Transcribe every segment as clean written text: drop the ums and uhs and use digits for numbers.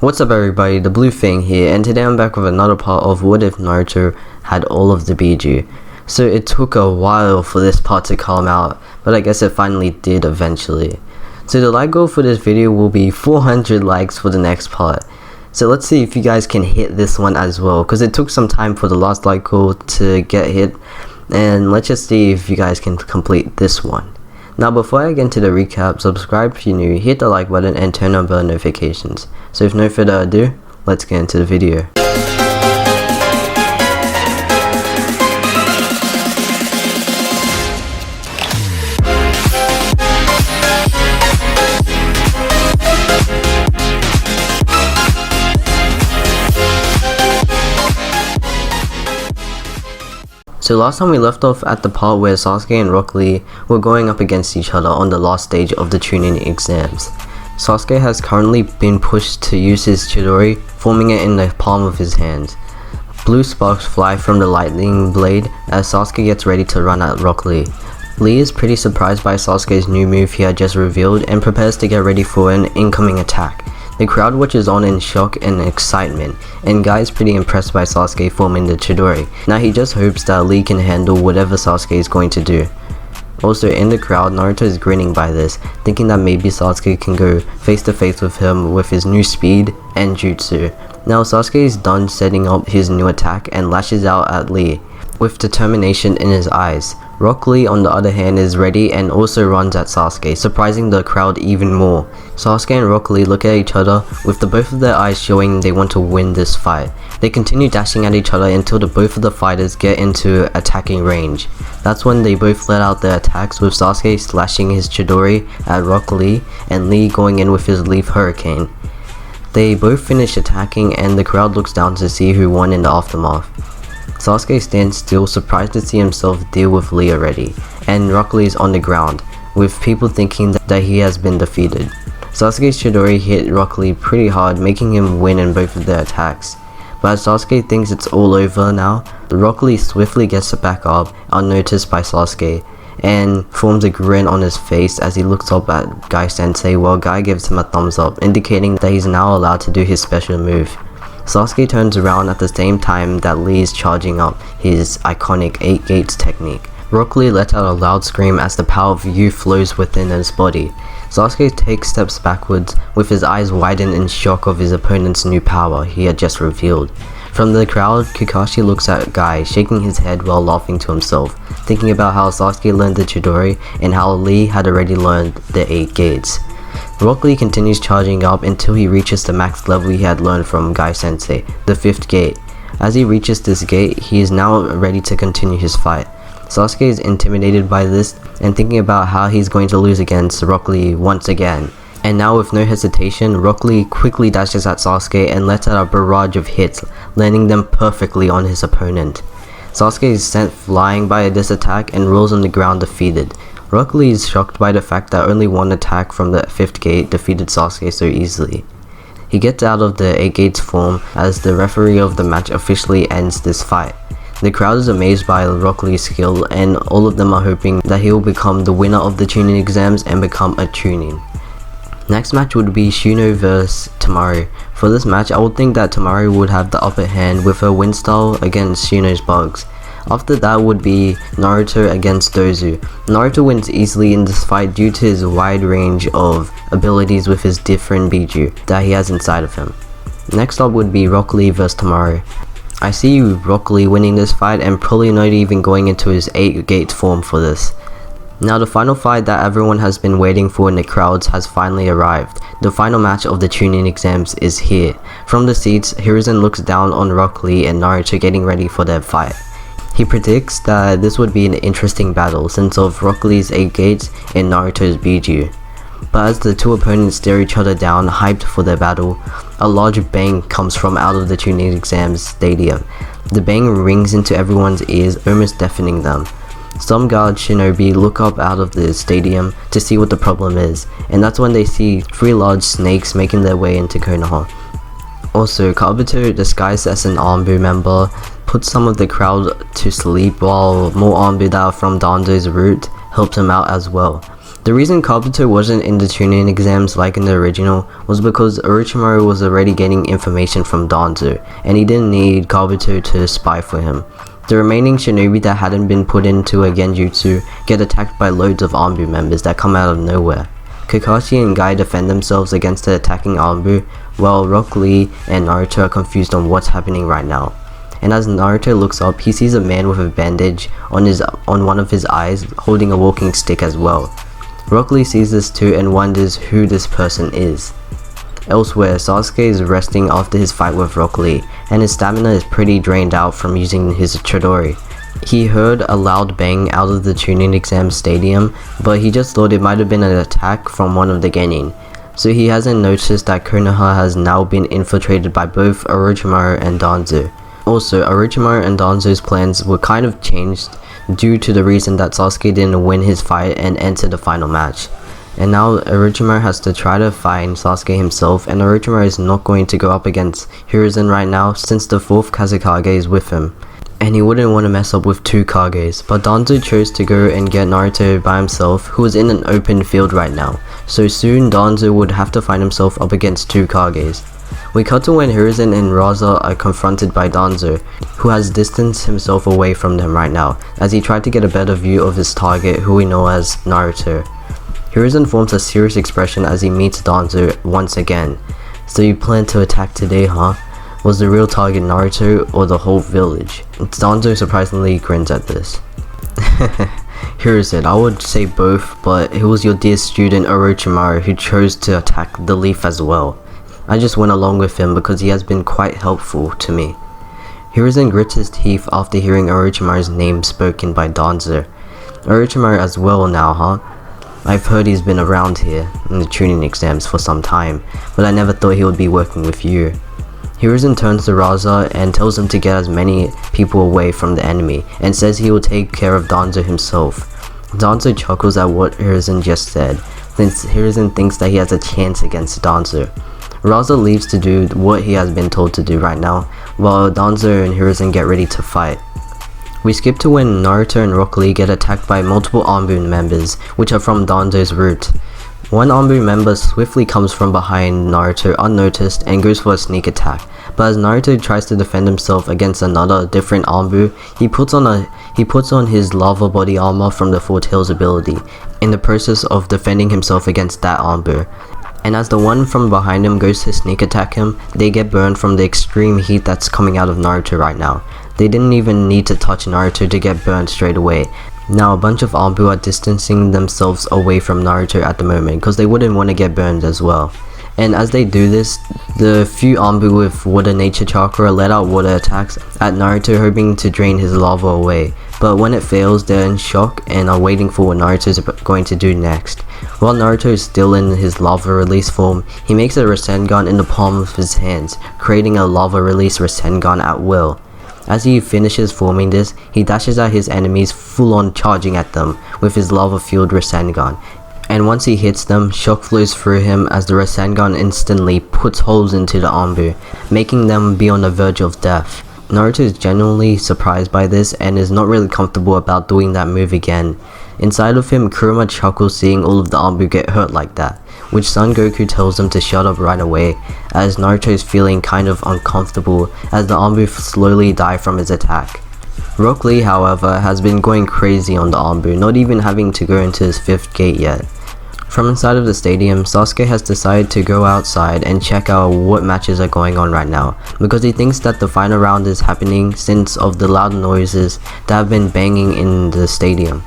What's up everybody, the Blue Fang here, and today I'm back with another part of what if Naruto had all of the Bijuu. So it took a while for this part to come out, but I guess it finally did eventually. So the like goal for this video will be 400 likes for the next part. So let's see if you guys can hit this one as well, because it took some time for the last like goal to get hit, and let's just see if you guys can complete this one. Now before I get into the recap, subscribe if you're new, hit the like button and turn on bell notifications. So with no further ado, let's get into the video. So last time we left off at the part where Sasuke and Rock Lee were going up against each other on the last stage of the Chunin exams. Sasuke has currently been pushed to use his Chidori, forming it in the palm of his hand. Blue sparks fly from the lightning blade as Sasuke gets ready to run at Rock Lee. Lee is pretty surprised by Sasuke's new move he had just revealed and prepares to get ready for an incoming attack. The crowd watches on in shock and excitement, and Guy is pretty impressed by Sasuke forming the Chidori. Now he just hopes that Lee can handle whatever Sasuke is going to do. Also in the crowd, Naruto is grinning by this, thinking that maybe Sasuke can go face to face with him with his new speed and jutsu. Now Sasuke is done setting up his new attack and lashes out at Lee, with determination in his eyes. Rock Lee on the other hand is ready and also runs at Sasuke, surprising the crowd even more. Sasuke and Rock Lee look at each other with the both of their eyes showing they want to win this fight. They continue dashing at each other until the both of the fighters get into attacking range. That's when they both let out their attacks, with Sasuke slashing his Chidori at Rock Lee and Lee going in with his Leaf Hurricane. They both finish attacking and the crowd looks down to see who won in the aftermath. Sasuke stands still, surprised to see himself deal with Lee already, and Rock Lee is on the ground, with people thinking that he has been defeated. Sasuke's Chidori hit Rock Lee pretty hard, making him win in both of their attacks. But as Sasuke thinks it's all over now, Rock Lee swiftly gets back up, unnoticed by Sasuke, and forms a grin on his face as he looks up at Guy Sensei while Guy gives him a thumbs up, indicating that he's now allowed to do his special move. Sasuke turns around at the same time that Lee is charging up his iconic 8 gates technique. Rock Lee lets out a loud scream as the power of youth flows within his body. Sasuke takes steps backwards, with his eyes widened in shock of his opponent's new power he had just revealed. From the crowd, Kakashi looks at Guy, shaking his head while laughing to himself, thinking about how Sasuke learned the Chidori and how Lee had already learned the 8 gates. Rock Lee continues charging up until he reaches the max level he had learned from Guy Sensei, the 5th gate. As he reaches this gate, he is now ready to continue his fight. Sasuke is intimidated by this and thinking about how he's going to lose against Rock Lee once again. And now with no hesitation, Rock Lee quickly dashes at Sasuke and lets out a barrage of hits, landing them perfectly on his opponent. Sasuke is sent flying by this attack and rolls on the ground defeated. Rock Lee is shocked by the fact that only one attack from the 5th gate defeated Sasuke so easily. He gets out of the 8 gates form as the referee of the match officially ends this fight. The crowd is amazed by Rock Lee's skill, and all of them are hoping that he will become the winner of the Chunin exams and become a Chunin. Next match would be Shuno vs Tamaru. For this match, I would think that Tamaru would have the upper hand with her wind style against Shuno's bugs. After that would be Naruto against Dozu. Naruto wins easily in this fight due to his wide range of abilities with his different Bijuu that he has inside of him. Next up would be Rock Lee vs Tamaru. I see Rock Lee winning this fight and probably not even going into his 8 gate form for this. Now the final fight that everyone has been waiting for in the crowds has finally arrived. The final match of the Chunin exams is here. From the seats, Hiruzen looks down on Rock Lee and Naruto getting ready for their fight. He predicts that this would be an interesting battle since of Rock Lee's 8 gates and Naruto's Bijuu. But as the two opponents stare each other down, hyped for their battle, a large bang comes from out of the Chunin exams stadium. The bang rings into everyone's ears, almost deafening them. Some guard shinobi look up out of the stadium to see what the problem is, and that's when they see 3 large snakes making their way into Konoha. Also, Kabuto, disguised as an Anbu member, puts some of the crowd to sleep while more Anbu that are from Danzo's route helped him out as well. The reason Kabuto wasn't in the Chunin exams like in the original was because Orochimaru was already getting information from Danzo, and he didn't need Kabuto to spy for him. The remaining shinobi that hadn't been put into a genjutsu get attacked by loads of Anbu members that come out of nowhere. Kakashi and Guy defend themselves against the attacking Anbu, while Rock Lee and Naruto are confused on what's happening right now. And as Naruto looks up, he sees a man with a bandage on one of his eyes holding a walking stick as well. Rock Lee sees this too and wonders who this person is. Elsewhere, Sasuke is resting after his fight with Rock Lee, and his stamina is pretty drained out from using his Chidori. He heard a loud bang out of the Chunin exam stadium, but he just thought it might have been an attack from one of the genin. So he hasn't noticed that Konoha has now been infiltrated by both Orochimaru and Danzo. Also, Orochimaru and Danzo's plans were kind of changed due to the reason that Sasuke didn't win his fight and enter the final match. And now Orochimaru has to try to find Sasuke himself, and Orochimaru is not going to go up against Hiruzen right now since the 4th Kazekage is with him. And he wouldn't want to mess up with 2 Kages, but Danzo chose to go and get Naruto by himself, who was in an open field right now. So soon Danzo would have to find himself up against 2 Kages. We cut to when Hiruzen and Raza are confronted by Danzo, who has distanced himself away from them right now, as he tried to get a better view of his target, who we know as Naruto. Hiruzen forms a serious expression as he meets Danzo once again. So you plan to attack today, huh? Was the real target Naruto or the whole village? Danzo surprisingly grins at this. Hiruzen, I would say both, but it was your dear student Orochimaru who chose to attack the leaf as well. I just went along with him because he has been quite helpful to me. Hiruzen grits his teeth after hearing Orochimaru's name spoken by Danzo. Orochimaru as well now, huh? I've heard he's been around here in the Chunin exams for some time, but I never thought he would be working with you. Hiruzen turns to Raza and tells him to get as many people away from the enemy, and says he will take care of Danzo himself. Danzo chuckles at what Hiruzen just said, since Hiruzen thinks that he has a chance against Danzo. Raza leaves to do what he has been told to do right now, while Danzo and Hiruzen get ready to fight. We skip to when Naruto and Rock Lee get attacked by multiple Anbu members, which are from Danzo's route. One Anbu member swiftly comes from behind Naruto unnoticed and goes for a sneak attack, but as Naruto tries to defend himself against another different Anbu, he puts on his lava body armor from the Four Tails ability, in the process of defending himself against that Anbu. And as the one from behind him goes to sneak attack him, they get burned from the extreme heat that's coming out of Naruto right now. They didn't even need to touch Naruto to get burned straight away. Now a bunch of Anbu are distancing themselves away from Naruto at the moment because they wouldn't want to get burned as well. And as they do this, the few Anbu with water nature chakra let out water attacks at Naruto, hoping to drain his lava away. But when it fails, they're in shock and are waiting for what Naruto is going to do next. While Naruto is still in his lava release form, he makes a Rasengan in the palm of his hands, creating a lava release Rasengan at will. As he finishes forming this, he dashes at his enemies, full on charging at them with his lava-fueled Rasengan. And once he hits them, shock flows through him as the Rasengan instantly puts holes into the Anbu, making them be on the verge of death. Naruto is genuinely surprised by this and is not really comfortable about doing that move again. Inside of him, Kurama chuckles seeing all of the Anbu get hurt like that, which Son Goku tells him to shut up right away, as Naruto is feeling kind of uncomfortable as the Anbu slowly die from his attack. Rock Lee, however, has been going crazy on the Anbu, not even having to go into his 5th gate yet. From inside of the stadium, Sasuke has decided to go outside and check out what matches are going on right now, because he thinks that the final round is happening since of the loud noises that have been banging in the stadium.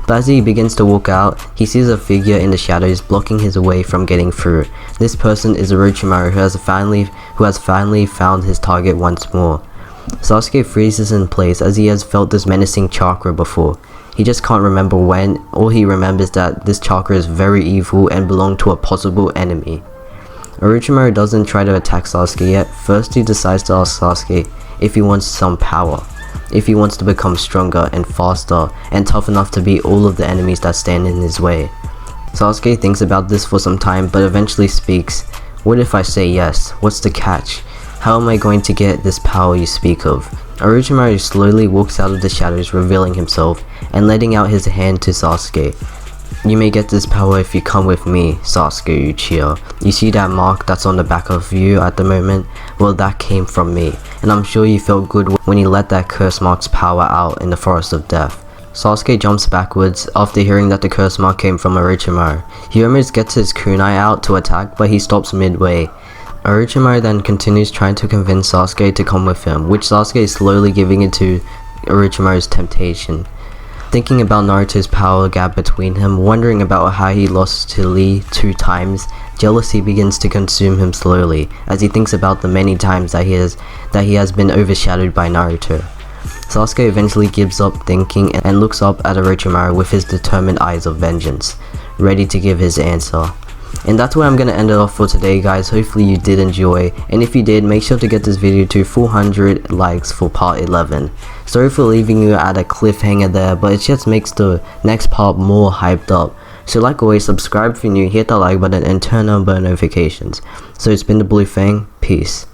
But as he begins to walk out, he sees a figure in the shadows blocking his way from getting through. This person is Orochimaru, who has finally found his target once more. Sasuke freezes in place as he has felt this menacing chakra before. He just can't remember when. All he remembers that this chakra is very evil and belonged to a possible enemy. Orochimaru doesn't try to attack Sasuke yet. First he decides to ask Sasuke if he wants some power. If he wants to become stronger and faster and tough enough to beat all of the enemies that stand in his way. Sasuke thinks about this for some time but eventually speaks. What if I say yes? What's the catch? How am I going to get this power you speak of? Orochimaru slowly walks out of the shadows, revealing himself and letting out his hand to Sasuke. You may get this power if you come with me, Sasuke Uchiha. You see that mark that's on the back of you at the moment? Well, that came from me, and I'm sure you felt good when you let that curse mark's power out in the Forest of Death. Sasuke jumps backwards after hearing that the curse mark came from Orochimaru. He almost gets his kunai out to attack, but he stops midway. Orochimaru then continues trying to convince Sasuke to come with him, which Sasuke is slowly giving in to Orochimaru's temptation. Thinking about Naruto's power gap between him, wondering about how he lost to Lee 2 times, jealousy begins to consume him slowly as he thinks about the many times that he has been overshadowed by Naruto. Sasuke eventually gives up thinking and looks up at Orochimaru with his determined eyes of vengeance, ready to give his answer. And that's where I'm gonna end it off for today, guys. Hopefully you did enjoy, and if you did, make sure to get this video to 400 likes for part 11. Sorry for leaving you at a cliffhanger there, but it just makes the next part more hyped up. So like always, subscribe if you're new, hit that like button, and turn on bell notifications. So it's been the Blue Fang, peace.